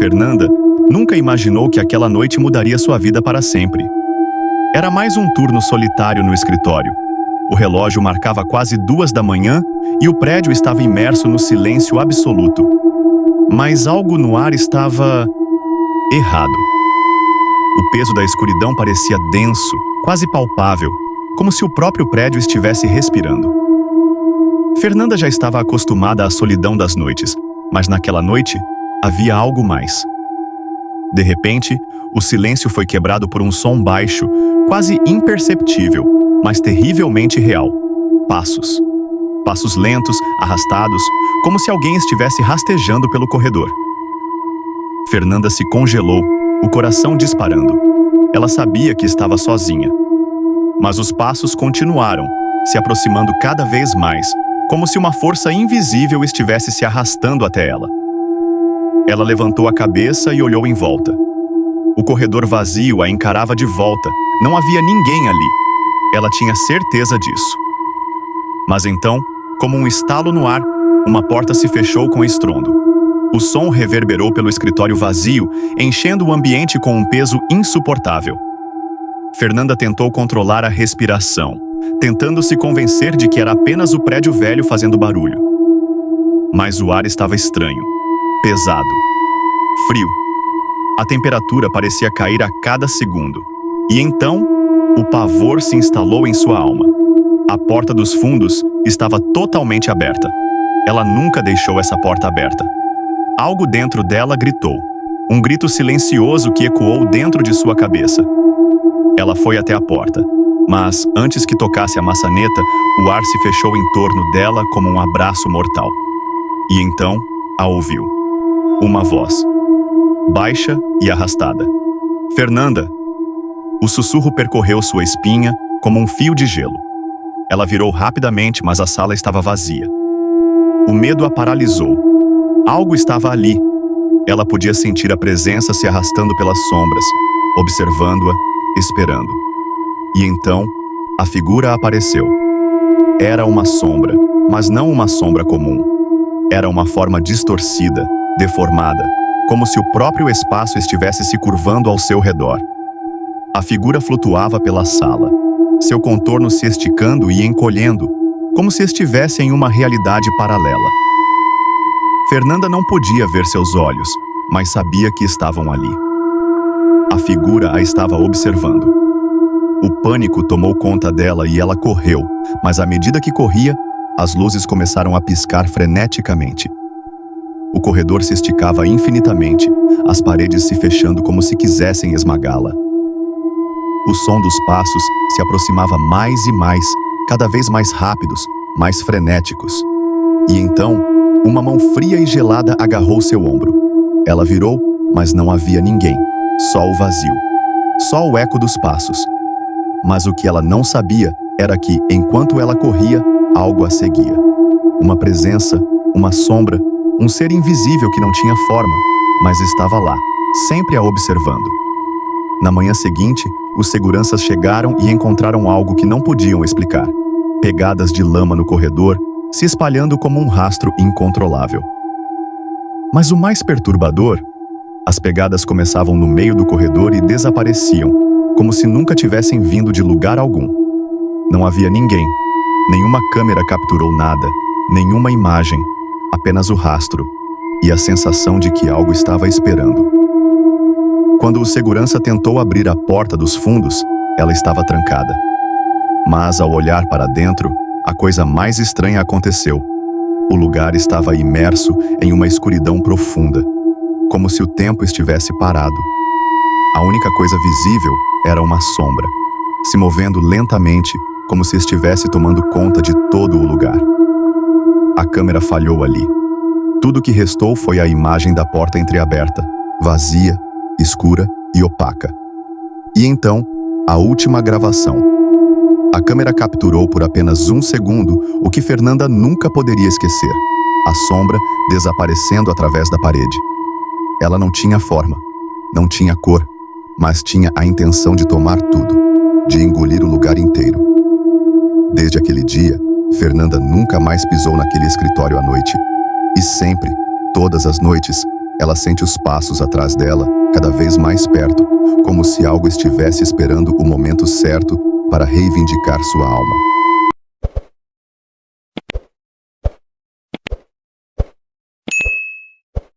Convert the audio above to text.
Fernanda nunca imaginou que aquela noite mudaria sua vida para sempre. Era mais um turno solitário no escritório. O relógio marcava quase 2 da manhã e o prédio estava imerso no silêncio absoluto. Mas algo no ar estava errado. O peso da escuridão parecia denso, quase palpável, como se o próprio prédio estivesse respirando. Fernanda já estava acostumada à solidão das noites, mas naquela noite havia algo mais. De repente, o silêncio foi quebrado por um som baixo, quase imperceptível, mas terrivelmente real. Passos. Passos lentos, arrastados, como se alguém estivesse rastejando pelo corredor. Fernanda se congelou, o coração disparando. Ela sabia que estava sozinha. Mas os passos continuaram, se aproximando cada vez mais, como se uma força invisível estivesse se arrastando até ela. Ela levantou a cabeça e olhou em volta. O corredor vazio a encarava de volta. Não havia ninguém ali. Ela tinha certeza disso. Mas então, como um estalo no ar, uma porta se fechou com estrondo. O som reverberou pelo escritório vazio, enchendo o ambiente com um peso insuportável. Fernanda tentou controlar a respiração, tentando se convencer de que era apenas o prédio velho fazendo barulho. Mas o ar estava estranho, pesado, frio. A temperatura parecia cair a cada segundo. E então, o pavor se instalou em sua alma. A porta dos fundos estava totalmente aberta. Ela nunca deixou essa porta aberta. Algo dentro dela gritou. Um grito silencioso que ecoou dentro de sua cabeça. Ela foi até a porta, mas antes que tocasse a maçaneta, o ar se fechou em torno dela como um abraço mortal. E então, a ouviu. Uma voz, baixa e arrastada. Fernanda! O sussurro percorreu sua espinha como um fio de gelo. Ela virou rapidamente, mas a sala estava vazia. O medo a paralisou. Algo estava ali. Ela podia sentir a presença se arrastando pelas sombras, observando-a, esperando. E então, a figura apareceu. Era uma sombra, mas não uma sombra comum. Era uma forma distorcida, deformada, como se o próprio espaço estivesse se curvando ao seu redor. A figura flutuava pela sala, seu contorno se esticando e encolhendo, como se estivesse em uma realidade paralela. Fernanda não podia ver seus olhos, mas sabia que estavam ali. A figura a estava observando. O pânico tomou conta dela e ela correu, mas à medida que corria, as luzes começaram a piscar freneticamente. O corredor se esticava infinitamente, as paredes se fechando como se quisessem esmagá-la. O som dos passos se aproximava mais e mais, cada vez mais rápidos, mais frenéticos. E então, uma mão fria e gelada agarrou seu ombro. Ela virou, mas não havia ninguém, só o vazio, só o eco dos passos. Mas o que ela não sabia era que, enquanto ela corria, algo a seguia. Uma presença, uma sombra, um ser invisível que não tinha forma, mas estava lá, sempre a observando. Na manhã seguinte, os seguranças chegaram e encontraram algo que não podiam explicar. Pegadas de lama no corredor, se espalhando como um rastro incontrolável. Mas o mais perturbador, as pegadas começavam no meio do corredor e desapareciam, como se nunca tivessem vindo de lugar algum. Não havia ninguém, nenhuma câmera capturou nada, nenhuma imagem, apenas o rastro e a sensação de que algo estava esperando. Quando o segurança tentou abrir a porta dos fundos, ela estava trancada. Mas ao olhar para dentro, a coisa mais estranha aconteceu. O lugar estava imerso em uma escuridão profunda, como se o tempo estivesse parado. A única coisa visível era uma sombra, se movendo lentamente, como se estivesse tomando conta de todo o lugar. A câmera falhou ali. Tudo que restou foi a imagem da porta entreaberta, vazia, escura e opaca. E então, a última gravação. A câmera capturou por apenas 1 segundo o que Fernanda nunca poderia esquecer: a sombra desaparecendo através da parede. Ela não tinha forma, não tinha cor, mas tinha a intenção de tomar tudo, de engolir o lugar inteiro. Desde aquele dia, Fernanda nunca mais pisou naquele escritório à noite. E sempre, todas as noites, Ela sente os passos atrás dela, cada vez mais perto, como se algo estivesse esperando o momento certo para reivindicar sua alma.